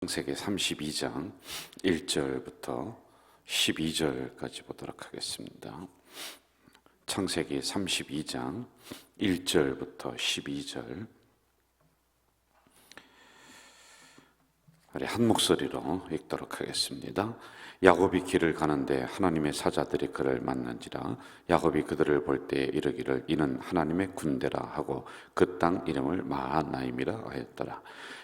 창세기 32장 1절부터 12절까지 보도록 하겠습니다. 창세기 32장 1절부터 12절 우리 한 목소리로 읽도록 하겠습니다. 야곱이 길을 가는데 하나님의 사자들이 그를 만난지라. 야곱이 그들을 볼 때 이르기를 이는 하나님의 군대라 하고 그 땅 이름을 마하나임이라 하였더라.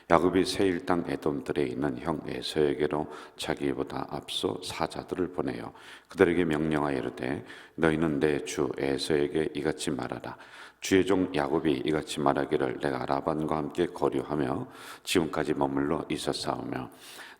야곱이 세일 땅 에돔들에 있는 형 에서에게로 자기보다 앞서 사자들을 보내어 그들에게 명령하여 이르되 너희는 내 주 에서에게 이같이 말하라. 주의 종 야곱이 이같이 말하기를 내가 라반과 함께 거류하며 지금까지 머물러 있었사오며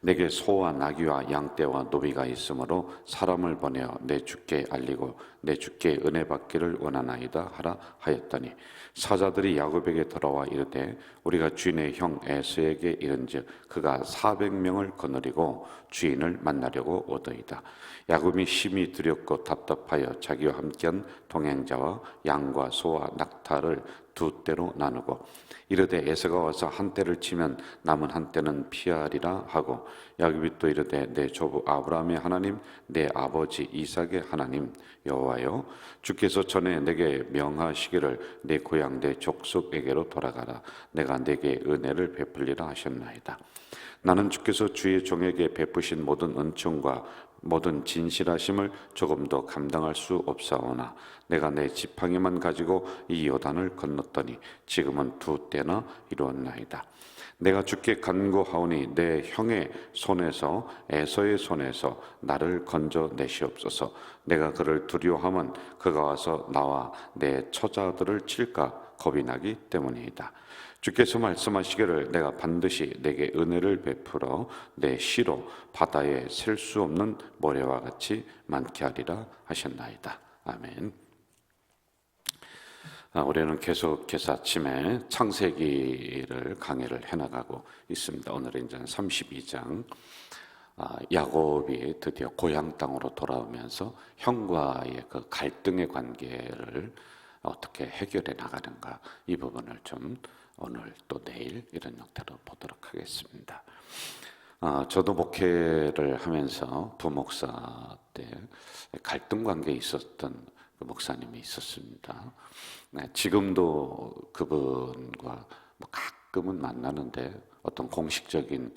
내게 소와 나귀와 양떼와 노비가 있으므로 사람을 보내어 내 주께 알리고 내 주께 은혜 받기를 원하나이다 하라 하였더니 사자들이 야곱에게 돌아와 이르되 우리가 주인의 형 에서에게 이른즉 그가 400명을 거느리고 주인을 만나려고 오더이다. 야곱이 심히 두렵고 답답하여 자기와 함께한 동행자와 양과 소와 낙타를 두 떼로 나누고 이르되 에서가 와서 한 떼를 치면 남은 한 떼는 피하리라 하고 야곱이 또 이르되 내 조부 아브라함의 하나님 내 아버지 이삭의 하나님 여호와여 주께서 전에 내게 명하시기를 내 고향 내 족속에게로 돌아가라. 내가 내게 은혜를 베풀리라 하셨나이다. 나는 주께서 주의 종에게 베푸신 모든 은총과 모든 진실하심을 조금도 감당할 수 없사오나 내가 내 지팡이만 가지고 이 요단을 건넜더니 지금은 두 때나 이루었나이다. 내가 주께 간구하오니 내 형의 손에서 에서의 손에서 나를 건져내시옵소서. 내가 그를 두려워하면 그가 와서 나와 내 처자들을 칠까 겁이 나기 때문이다. 주께서 말씀하시기를 내가 반드시 내게 은혜를 베풀어 내 시로 바다에 셀 수 없는 모래와 같이 많게 하리라 하셨나이다. 아멘. 올해는 계속해서 아침에 창세기를 강의를 해나가고 있습니다. 오늘은 이제 32장 야곱이 드디어 고향 땅으로 돌아오면서 형과의 그 갈등의 관계를 어떻게 해결해 나가는가 이 부분을 좀 오늘 또 내일 이런 형태로 보도록 하겠습니다. 저도 목회를 하면서 부목사 때 갈등 관계에 있었던 그 목사님이 있었습니다. 지금도 그분과 뭐 가끔은 만나는데 어떤 공식적인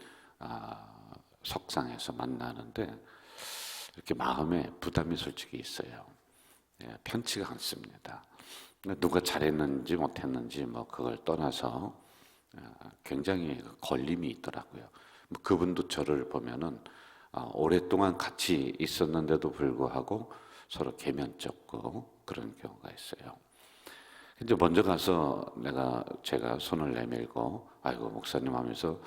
석상에서 만나는데 이렇게 마음에 부담이 솔직히 있어요. 편치가 않습니다. 누가 잘했는지 못했는지 뭐 그걸 떠나서 굉장히 걸림이 있더라고요. 그분도 저를 보면은 오랫동안 같이 있었는데도 불구하고 서로 계면쩍고 그런 경우가 있어요. 이제 먼저 가서 제가 손을 내밀고 아이고 목사님 하면서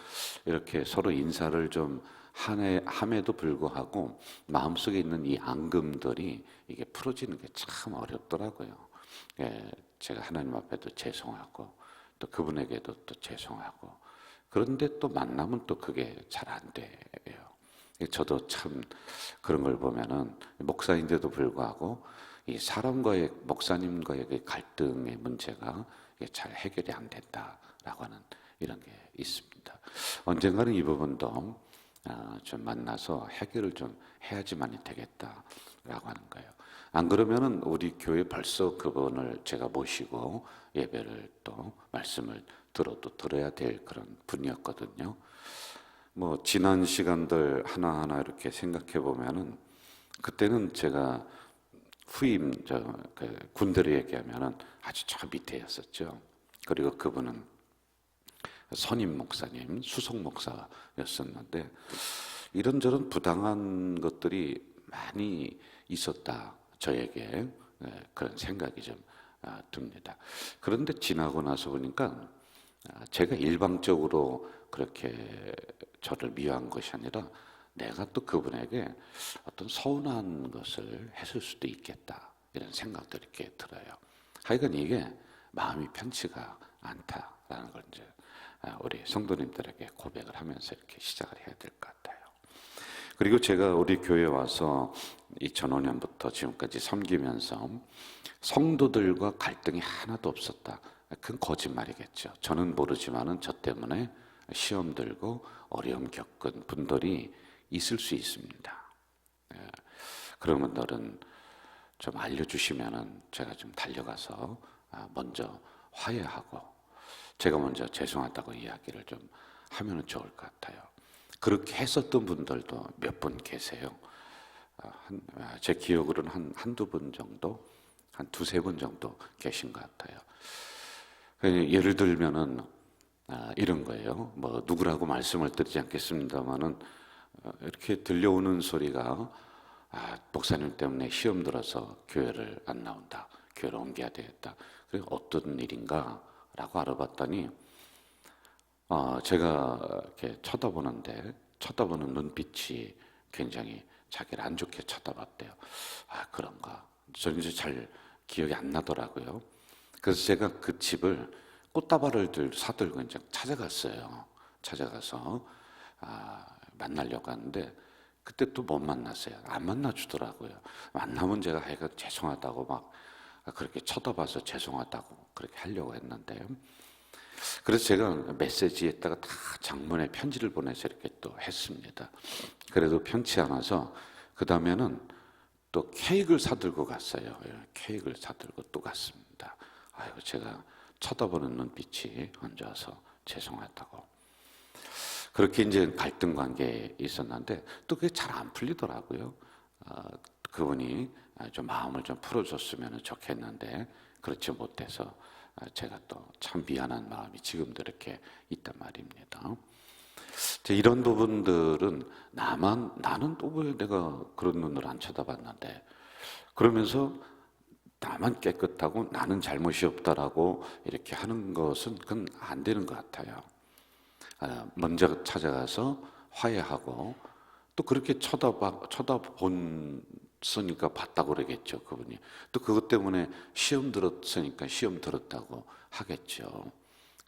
이렇게 서로 인사를 좀 함에도 불구하고 마음속에 있는 이 앙금들이 이게 풀어지는 게 참 어렵더라고요. 제가 하나님 앞에도 죄송하고 또 그분에게도 또 죄송하고 그런데 또 만나면 또 그게 잘 안 돼요. 저도 참 그런 걸 보면은 목사인데도 불구하고 이 사람과의 목사님과의 그 갈등의 문제가 잘 해결이 안 된다라고 하는 이런 게 있습니다. 언젠가는 이 부분도 좀 만나서 해결을 좀 해야지만이 되겠다라고 하는 거예요. 안 그러면은 우리 교회 벌써 그분을 제가 모시고 예배를 또 말씀을 들어야 될 그런 분이었거든요. 뭐 지난 시간들 하나하나 이렇게 생각해 보면은 그때는 제가 후임 군대로 얘기하면은 아주 저 밑에였었죠. 그리고 그분은 선임 목사님, 수석 목사였었는데 이런저런 부당한 것들이 많이 있었다. 저에게 그런 생각이 좀 듭니다. 그런데 지나고 나서 보니까 제가 일방적으로 그렇게 저를 미워한 것이 아니라 내가 또 그분에게 어떤 서운한 것을 했을 수도 있겠다 이런 생각들이 이렇게 들어요. 하여간 이게 마음이 편치가 않다라는 걸 이제 우리 성도님들에게 고백을 하면서 이렇게 시작을 해야 될 것 같아요. 그리고 제가 우리 교회에 와서 2005년부터 지금까지 섬기면서 성도들과 갈등이 하나도 없었다. 그건 거짓말이겠죠. 저는 모르지만은 저 때문에 시험 들고 어려움 겪은 분들이 있을 수 있습니다. 그런 분들은 좀 알려주시면은 제가 좀 달려가서 먼저 화해하고 제가 먼저 죄송하다고 이야기를 좀 하면은 좋을 것 같아요. 그렇게 했었던 분들도 몇 분 계세요. 제 기억으로는 한두 분 정도, 한 두세 분 정도 계신 것 같아요. 예를 들면은 이런 거예요. 뭐 누구라고 말씀을 드리지 않겠습니다만은 이렇게 들려오는 소리가 목사님 때문에 시험 들어서 교회를 안 나온다. 교회를 옮겨야 되겠다. 그래서 어떤 일인가? 라고 알아봤더니 제가 이렇게 쳐다보는 눈빛이 굉장히 자기를 안 좋게 쳐다봤대요. 그런가? 저는 이제 잘 기억이 안 나더라고요. 그래서 제가 그 집을 꽃다발을 사들고 이제 찾아갔어요. 찾아가서 만나려고 하는데 그때 또 못 만났어요. 안 만나주더라고요. 만나면 제가 하여간 죄송하다고 막 그렇게 쳐다봐서 죄송하다고 그렇게 하려고 했는데, 그래서 제가 메시지에다가 다 장문의 편지를 보내서 이렇게 또 했습니다. 그래도 편치 않아서 그 다음에는 또 케이크를 사들고 갔어요. 케이크를 사들고 또 갔습니다. 아이고, 제가 쳐다보는 눈빛이 안 좋아서 죄송하다고. 그렇게 이제 갈등 관계에 있었는데 또 그게 잘 안 풀리더라고요. 그분이 좀 마음을 좀 풀어줬으면 좋겠는데 그렇지 못해서 제가 또 참 미안한 마음이 지금도 이렇게 있단 말입니다. 이런 부분들은 나는 또 왜 내가 그런 눈으로 안 쳐다봤는데, 그러면서 나만 깨끗하고 나는 잘못이 없다라고 이렇게 하는 것은 그건 안 되는 것 같아요. 먼저 찾아가서 화해하고, 또 그렇게 쳐다봤으니까 봤다고 그러겠죠, 그분이. 또 그것 때문에 시험 들었으니까 시험 들었다고 하겠죠.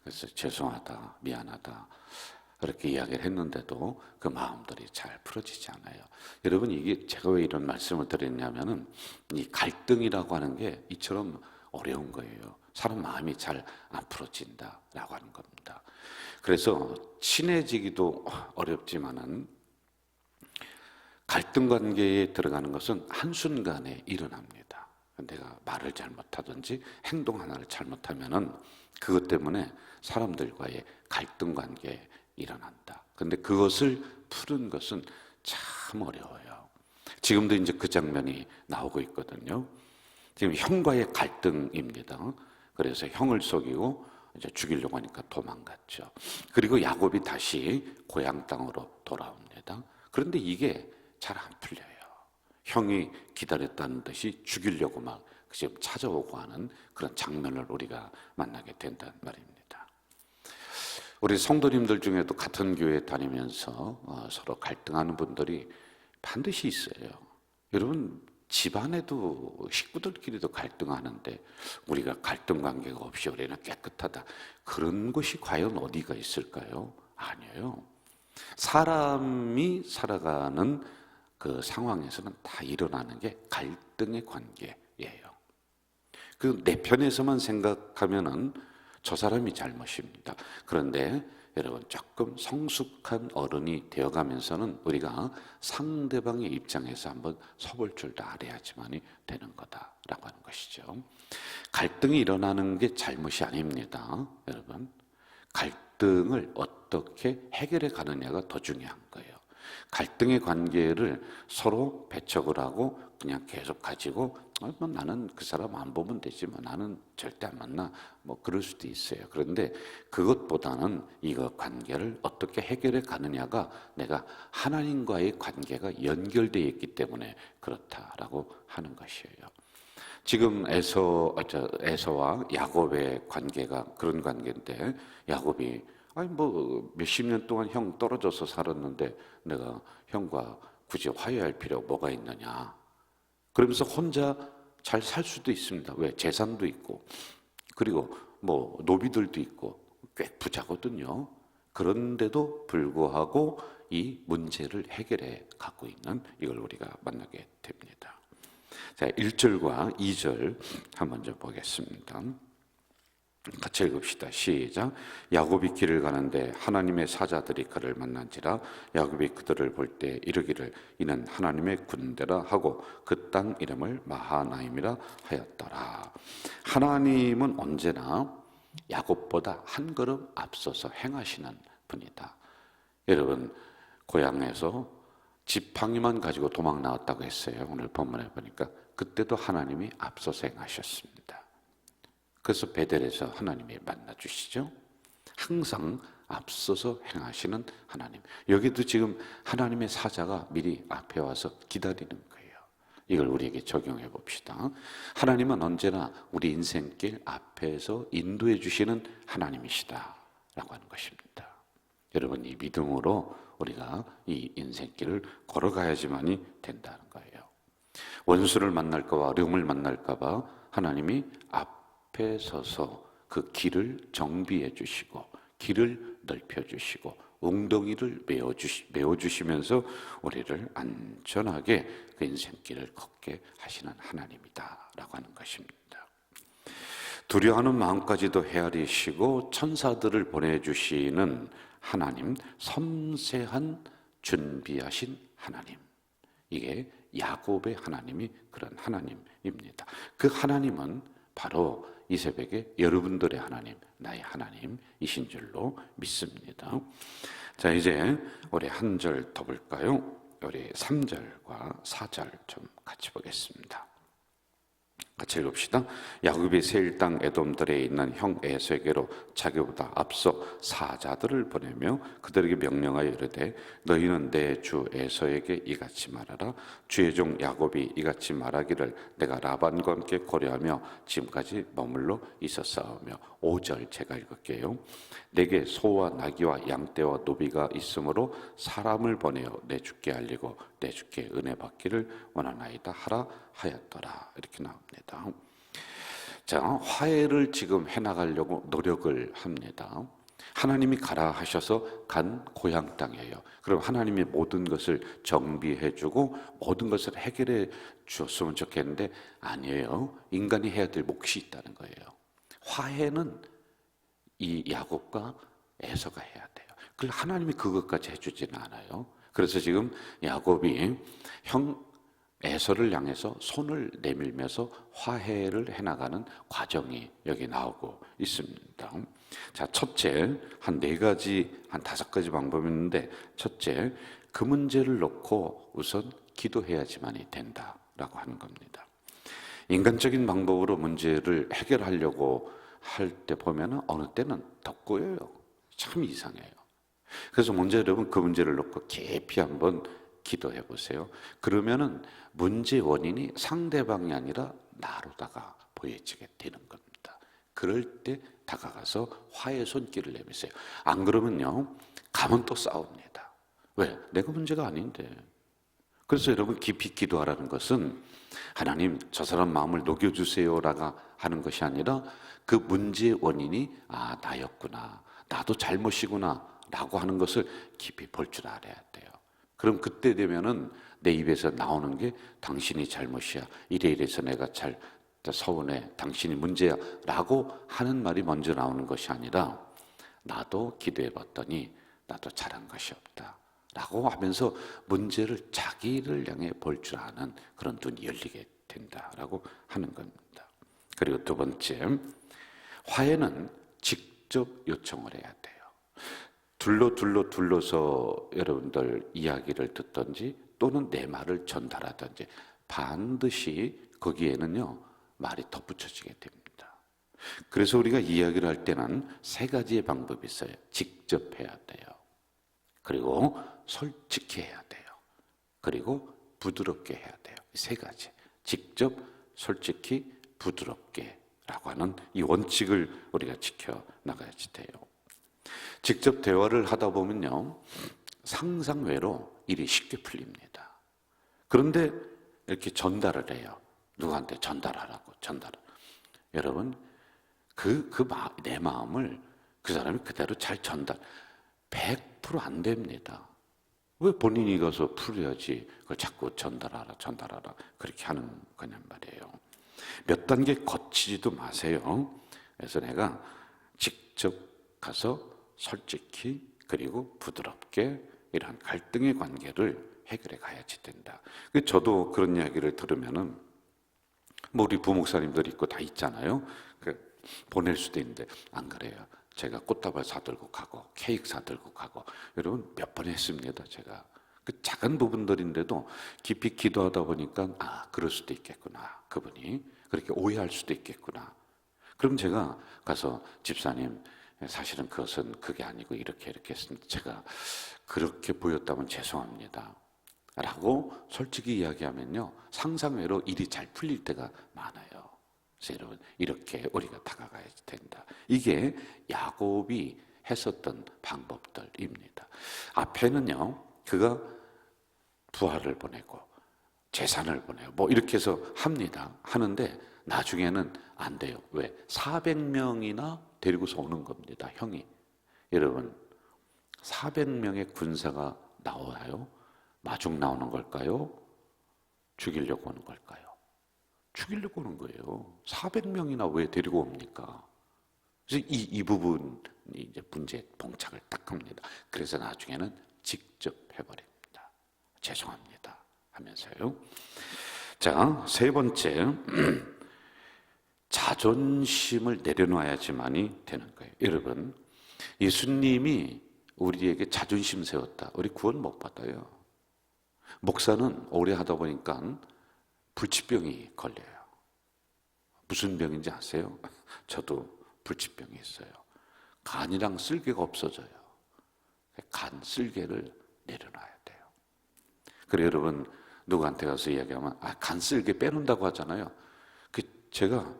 그래서 죄송하다, 미안하다 그렇게 이야기를 했는데도 그 마음들이 잘 풀어지지 않아요. 여러분, 이게 제가 왜 이런 말씀을 드렸냐면은 이 갈등이라고 하는 게 이처럼 어려운 거예요. 사람 마음이 잘 안 풀어진다라고 하는 겁니다. 그래서 친해지기도 어렵지만은 갈등 관계에 들어가는 것은 한순간에 일어납니다. 내가 말을 잘못하든지 행동 하나를 잘못하면은 그것 때문에 사람들과의 갈등 관계에 일어난다. 근데 그것을 푸는 것은 참 어려워요. 지금도 이제 그 장면이 나오고 있거든요. 지금 형과의 갈등입니다. 그래서 형을 속이고 이제 죽이려고 하니까 도망갔죠. 그리고 야곱이 다시 고향 땅으로 돌아옵니다. 그런데 이게 잘 안 풀려요. 형이 기다렸다는 듯이 죽이려고 막 지금 찾아오고 하는 그런 장면을 우리가 만나게 된단 말입니다. 우리 성도님들 중에도 같은 교회 다니면서 서로 갈등하는 분들이 반드시 있어요. 여러분, 집안에도 식구들끼리도 갈등하는데 우리가 갈등 관계가 없이 우리는 깨끗하다, 그런 것이 과연 어디가 있을까요? 아니에요. 사람이 살아가는 그 상황에서는 다 일어나는 게 갈등의 관계예요. 그 내 편에서만 생각하면은 저 사람이 잘못입니다. 그런데 여러분, 조금 성숙한 어른이 되어가면서는 우리가 상대방의 입장에서 한번 서볼 줄도 알아야지만이 되는 거다라고 하는 것이죠. 갈등이 일어나는 게 잘못이 아닙니다. 여러분, 갈등을 어떻게 해결해 가느냐가 더 중요한 거예요. 갈등의 관계를 서로 배척을 하고 그냥 계속 가지고 뭐 나는 그 사람 안 보면 되지, 뭐 나는 절대 안 만나, 뭐 그럴 수도 있어요. 그런데 그것보다는 이거 관계를 어떻게 해결해 가느냐가, 내가 하나님과의 관계가 연결되어 있기 때문에 그렇다라고 하는 것이에요. 지금 에서와 야곱의 관계가 그런 관계인데, 야곱이 뭐 몇십 년 동안 형 떨어져서 살았는데 내가 형과 굳이 화해할 필요가 뭐가 있느냐, 그러면서 혼자 잘 살 수도 있습니다. 왜? 재산도 있고, 그리고 뭐 노비들도 있고 꽤 부자거든요. 그런데도 불구하고 이 문제를 해결해 갖고 있는 이걸 우리가 만나게 됩니다. 자, 1절과 2절 한번 좀 보겠습니다. 같이 읽읍시다. 시작. 야곱이 길을 가는데 하나님의 사자들이 그를 만난지라. 야곱이 그들을 볼 때 이르기를 이는 하나님의 군대라 하고 그 땅 이름을 마하나임이라 하였더라. 하나님은 언제나 야곱보다 한 걸음 앞서서 행하시는 분이다. 여러분, 고향에서 지팡이만 가지고 도망 나왔다고 했어요. 오늘 본문에 보니까 그때도 하나님이 앞서서 행하셨습니다. 그래서 베델에서 하나님이 만나주시죠. 항상 앞서서 행하시는 하나님. 여기도 지금 하나님의 사자가 미리 앞에 와서 기다리는 거예요. 이걸 우리에게 적용해 봅시다. 하나님은 언제나 우리 인생길 앞에서 인도해 주시는 하나님이시다 라고 하는 것입니다. 여러분, 이 믿음으로 우리가 이 인생길을 걸어가야지만이 된다는 거예요. 원수를 만날까 봐, 어려움을 만날까 봐 하나님이 앞에 서서 그 길을 정비해 주시고 길을 넓혀 주시고 웅덩이를 메워주시면서 우리를 안전하게 그 인생길을 걷게 하시는 하나님이다 라고 하는 것입니다. 두려워하는 마음까지도 헤아리시고 천사들을 보내주시는 하나님, 섬세한 준비하신 하나님, 이게 야곱의 하나님이 그런 하나님입니다. 그 하나님은 바로 이 새벽에 여러분들의 하나님, 나의 하나님이신 줄로 믿습니다. 자, 이제 우리 한 절 더 볼까요? 우리 3절과 4절 좀 같이 보겠습니다. 같이 읽읍시다. 야곱이 세일 땅 에돔들에 있는 형 에서에게로 자기보다 앞서 사자들을 보내며 그들에게 명령하여 이르되 너희는 내 주 에서에게 이같이 말하라. 주의 종 야곱이 이같이 말하기를 내가 라반과 함께 고려하며 지금까지 머물러 있었사오며. 5절 제가 읽을게요. 내게 소와 나귀와 양떼와 노비가 있으므로 사람을 보내어 내 주께 알리고 내 주께 은혜 받기를 원하나이다 하라 하였더라. 이렇게 나옵니다. 자, 화해를 지금 해나가려고 노력을 합니다. 하나님이 가라 하셔서 간 고향 땅이에요. 그럼 하나님이 모든 것을 정비해주고 모든 것을 해결해 주었으면 좋겠는데 아니에요. 인간이 해야 될 몫이 있다는 거예요. 화해는 이 야곱과 에서가 해야 돼요. 그걸 하나님이 그것까지 해주지는 않아요. 그래서 지금 야곱이 형 에서를 향해서 손을 내밀면서 화해를 해나가는 과정이 여기 나오고 있습니다. 자, 첫째, 한 4가지, 한 5가지 방법이 있는데, 첫째, 그 문제를 놓고 우선 기도해야지만이 된다라고 하는 겁니다. 인간적인 방법으로 문제를 해결하려고 할 때 보면은 어느 때는 더 꼬여요. 참 이상해요. 그래서 먼저 여러분 그 문제를 놓고 깊이 한번 기도해 보세요. 그러면은 문제 원인이 상대방이 아니라 나로다가 보여지게 되는 겁니다. 그럴 때 다가가서 화해 손길을 내미세요. 안 그러면요, 가면 또 싸웁니다. 왜? 내가 문제가 아닌데. 그래서 여러분 깊이 기도하라는 것은 하나님 저 사람 마음을 녹여주세요라고 하는 것이 아니라 그 문제의 원인이 나였구나, 나도 잘못이구나 라고 하는 것을 깊이 볼 줄 알아야 돼요. 그럼 그때 되면은 내 입에서 나오는 게 당신이 잘못이야, 이래서 내가 서운해, 당신이 문제야 라고 하는 말이 먼저 나오는 것이 아니라 나도 기도해 봤더니 나도 잘한 것이 없다 라고 하면서 문제를 자기를 향해 볼 줄 아는 그런 눈이 열리게 된다라고 하는 겁니다. 그리고 두 번째, 화해는 직접 요청을 해야 돼요. 둘러서 여러분들 이야기를 듣든지 또는 내 말을 전달하든지 반드시 거기에는요 말이 덧붙여지게 됩니다. 그래서 우리가 이야기를 할 때는 3가지의 방법이 있어요. 직접 해야 돼요. 그리고 솔직히 해야 돼요. 그리고 부드럽게 해야 돼요. 이 3가지. 직접, 솔직히, 부드럽게 라고 하는 이 원칙을 우리가 지켜나가야지 돼요. 직접 대화를 하다 보면요, 상상외로 일이 쉽게 풀립니다. 그런데 이렇게 전달을 해요. 누구한테 전달하라고, 여러분, 내 마음을 그 사람이 그대로 잘 100% 안 됩니다. 왜 본인이 가서 풀어야지 그걸 자꾸 전달하라 그렇게 하는 거냔 말이에요. 몇 단계 거치지도 마세요. 그래서 내가 직접 가서 솔직히 그리고 부드럽게 이러한 갈등의 관계를 해결해 가야지 된다. 저도 그런 이야기를 들으면은 뭐 우리 부목사님들 있고 다 있잖아요. 보낼 수도 있는데 안 그래요. 제가 꽃다발 사들고 가고 케이크 사들고 가고 여러분 몇 번 했습니다. 제가 그 작은 부분들인데도 깊이 기도하다 보니까 그럴 수도 있겠구나. 그분이 그렇게 오해할 수도 있겠구나. 그럼 제가 가서 집사님 사실은 그것은 그게 아니고 이렇게 했으니까 제가 그렇게 보였다면 죄송합니다 라고 솔직히 이야기하면요 상상외로 일이 잘 풀릴 때가 많아요. 그래서 여러분 이렇게 우리가 다가가야 된다. 이게 야곱이 했었던 방법들입니다. 앞에는요 그가 부하를 보내고 재산을 보내고 뭐 이렇게 해서 하는데 나중에는 안 돼요. 왜? 400명이나 데리고서 오는 겁니다. 형이. 여러분 400명의 군사가 나와요? 마중 나오는 걸까요? 죽이려고 오는 걸까요? 죽이려고 오는 거예요. 400명이나 왜 데리고 옵니까? 그래서 이 부분이 이제 문제에 봉착을 딱 합니다. 그래서 나중에는 직접 해버립니다. 죄송합니다 하면서요. 자, 세 번째 자존심을 내려놔야지만이 되는 거예요. 여러분 예수님이 우리에게 자존심 세웠다. 우리 구원 못 받아요. 목사는 오래 하다 보니까 불치병이 걸려요. 무슨 병인지 아세요? 저도 불치병이 있어요. 간이랑 쓸개가 없어져요. 간 쓸개를 내려놔야 돼요. 그래 여러분 누구한테 가서 이야기하면 간 쓸개 빼놓는다고 하잖아요. 제가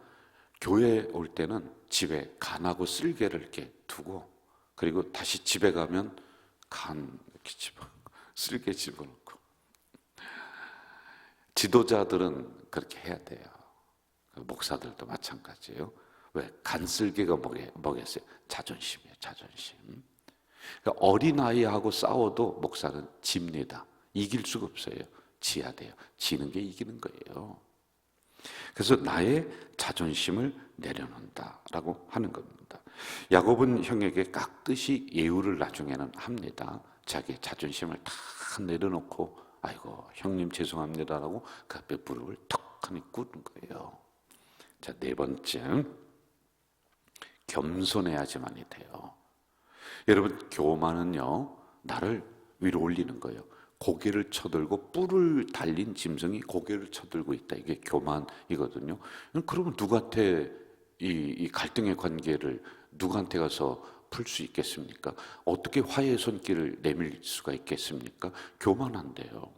교회 올 때는 집에 간하고 쓸개를 이렇게 두고 그리고 다시 집에 가면 간 이렇게 쓸개 집어넣고 지도자들은 그렇게 해야 돼요. 목사들도 마찬가지예요. 왜? 간쓸개가 뭐겠어요? 자존심이에요. 자존심. 그러니까 어린아이하고 싸워도 목사는 집니다. 이길 수가 없어요. 지야 돼요. 지는 게 이기는 거예요. 그래서 나의 자존심을 내려놓는다라고 하는 겁니다. 야곱은 형에게 깍듯이 예우를 나중에는 합니다. 자기의 자존심을 다 내려놓고 아이고 형님 죄송합니다라고 그 앞에 무릎을 턱하니 꿇은 거예요. 자, 네 번째 겸손해야지만이 돼요. 여러분 교만은요 나를 위로 올리는 거예요. 고개를 쳐들고 뿔을 달린 짐승이 고개를 쳐들고 있다. 이게 교만이거든요. 그러면 누구한테 이 갈등의 관계를 누구한테 가서 풀 수 있겠습니까? 어떻게 화해의 손길을 내밀 수가 있겠습니까? 교만한데요.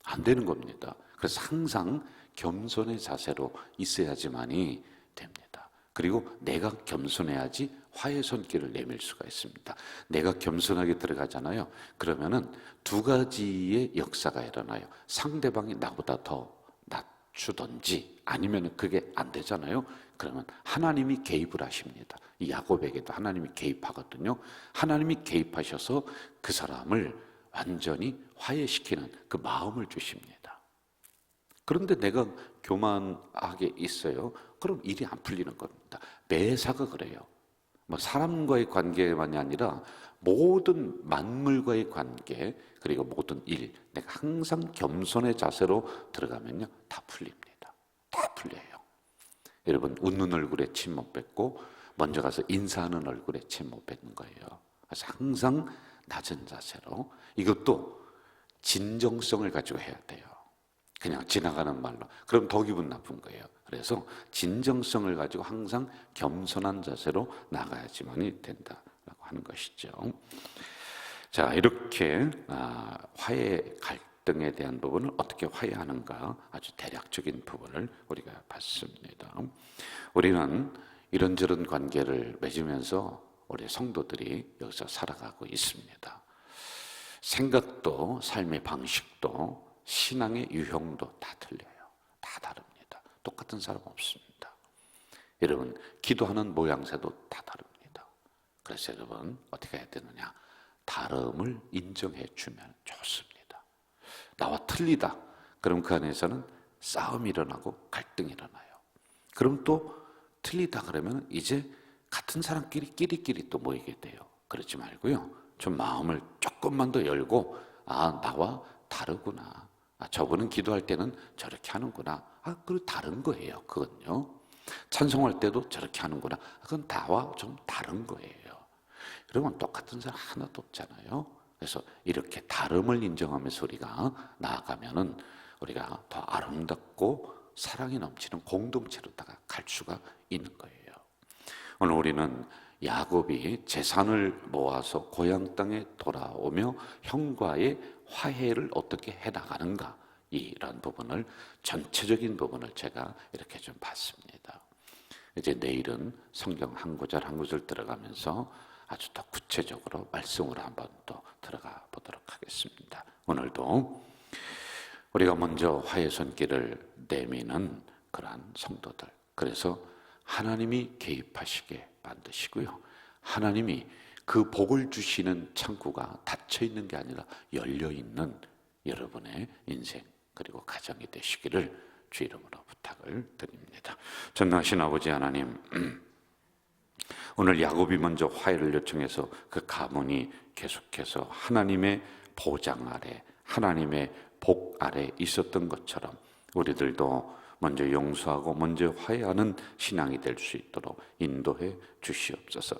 안 되는 겁니다. 그래서 항상 겸손의 자세로 있어야지만이 됩니다. 그리고 내가 겸손해야지 화해의 손길을 내밀 수가 있습니다. 내가 겸손하게 들어가잖아요. 그러면은 두 가지의 역사가 일어나요. 상대방이 나보다 더 낮추든지 아니면 그게 안 되잖아요. 그러면 하나님이 개입을 하십니다. 이 야곱에게도 하나님이 개입하거든요. 하나님이 개입하셔서 그 사람을 완전히 화해시키는 그 마음을 주십니다. 그런데 내가 교만하게 있어요. 그럼 일이 안 풀리는 겁니다. 매사가 그래요. 뭐 사람과의 관계만이 아니라 모든 만물과의 관계 그리고 모든 일 내가 항상 겸손의 자세로 들어가면요 다 풀립니다. 다 풀려요. 여러분 웃는 얼굴에 침 못 뱉고 먼저 가서 인사하는 얼굴에 침 못 뱉는 거예요. 그래서 항상 낮은 자세로 이것도 진정성을 가지고 해야 돼요. 그냥 지나가는 말로 그럼 더 기분 나쁜 거예요. 그래서 진정성을 가지고 항상 겸손한 자세로 나가야지만이 된다라고 하는 것이죠. 자 이렇게 화해 갈등에 대한 부분을 어떻게 화해하는가 아주 대략적인 부분을 우리가 봤습니다. 우리는 이런저런 관계를 맺으면서 우리 성도들이 여기서 살아가고 있습니다. 생각도 삶의 방식도 신앙의 유형도 다 틀려요. 다 다릅니다. 똑같은 사람 없습니다. 여러분 기도하는 모양새도 다 다릅니다. 그래서 여러분 어떻게 해야 되느냐? 다름을 인정해 주면 좋습니다. 나와 틀리다. 그럼 그 안에서는 싸움이 일어나고 갈등이 일어나요. 그럼 또 틀리다 그러면 이제 같은 사람끼리 끼리끼리 또 모이게 돼요. 그러지 말고요. 좀 마음을 조금만 더 열고 나와 다르구나. 저분은 기도할 때는 저렇게 하는구나. 그리고 다른 거예요. 그건요. 찬송할 때도 저렇게 하는구나. 그건 나와 좀 다른 거예요. 여러분 똑같은 사람 하나도 없잖아요. 그래서 이렇게 다름을 인정하면서 우리가 나아가면은 우리가 더 아름답고 사랑이 넘치는 공동체로다가 갈 수가 있는 거예요. 오늘 우리는 야곱이 재산을 모아서 고향 땅에 돌아오며 형과의 화해를 어떻게 해나가는가, 이런 부분을, 전체적인 부분을 제가 이렇게 좀 봤습니다. 이제 내일은 성경 한 구절 한 구절 들어가면서 아주 더 구체적으로 말씀으로 한번 또 들어가 보도록 하겠습니다. 오늘도 우리가 먼저 화해 손길을 내미는 그러한 성도들, 그래서 하나님이 개입하시게 만드시고요, 하나님이 그 복을 주시는 창구가 닫혀 있는 게 아니라 열려 있는 여러분의 인생 그리고 가정이 되시기를 주 이름으로 부탁을 드립니다. 전능하신 아버지 하나님, 오늘 야곱이 먼저 화해를 요청해서 그 가문이 계속해서 하나님의 보장 아래, 하나님의 복 아래 있었던 것처럼 우리들도 먼저 용서하고 먼저 화해하는 신앙이 될 수 있도록 인도해 주시옵소서.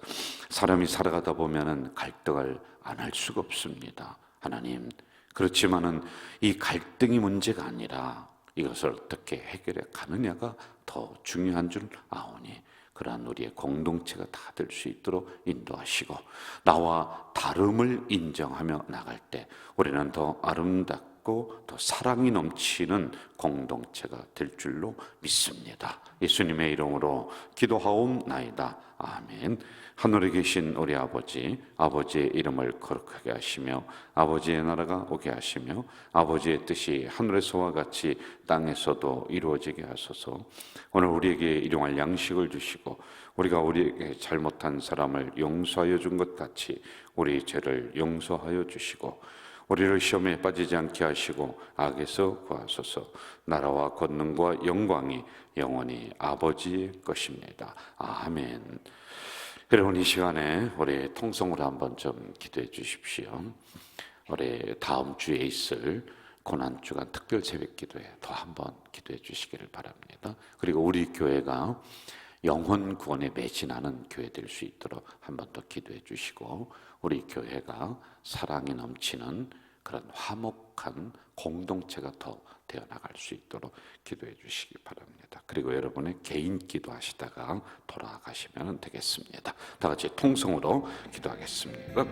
사람이 살아가다 보면은 갈등을 안 할 수가 없습니다, 하나님. 그렇지만은 이 갈등이 문제가 아니라 이것을 어떻게 해결해 가느냐가 더 중요한 줄 아오니, 그러한 우리의 공동체가 다 될 수 있도록 인도하시고, 나와 다름을 인정하며 나갈 때 우리는 더 아름답고 더 사랑이 넘치는 공동체가 될 줄로 믿습니다. 예수님의 이름으로 기도하옵나이다. 아멘. 하늘에 계신 우리 아버지, 아버지의 이름을 거룩하게 하시며 아버지의 나라가 오게 하시며 아버지의 뜻이 하늘에서와 같이 땅에서도 이루어지게 하소서. 오늘 우리에게 일용할 양식을 주시고 우리가 우리에게 잘못한 사람을 용서하여 준 것 같이 우리 죄를 용서하여 주시고 우리를 시험에 빠지지 않게 하시고 악에서 구하소서. 나라와 권능과 영광이 영원히 아버지의 것입니다. 아멘. 여러분, 이 시간에 우리 통성으로 한번 좀 기도해 주십시오. 우리 다음 주에 있을 고난주간 특별 새벽 기도에 더 한번 기도해 주시기를 바랍니다. 그리고 우리 교회가 영혼 구원에 매진하는 교회 될 수 있도록 한번 더 기도해 주시고, 우리 교회가 사랑이 넘치는 그런 화목한 공동체가 더 되어나갈 수 있도록 기도해 주시기 바랍니다. 그리고 여러분의 개인 기도하시다가 돌아가시면 되겠습니다. 다 같이 통성으로 기도하겠습니다.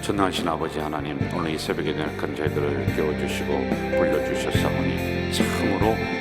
전능하신 아버지 하나님, 오늘 이 새벽에 연약한 저희들을 깨워주시고 불러주셨사오니 참으로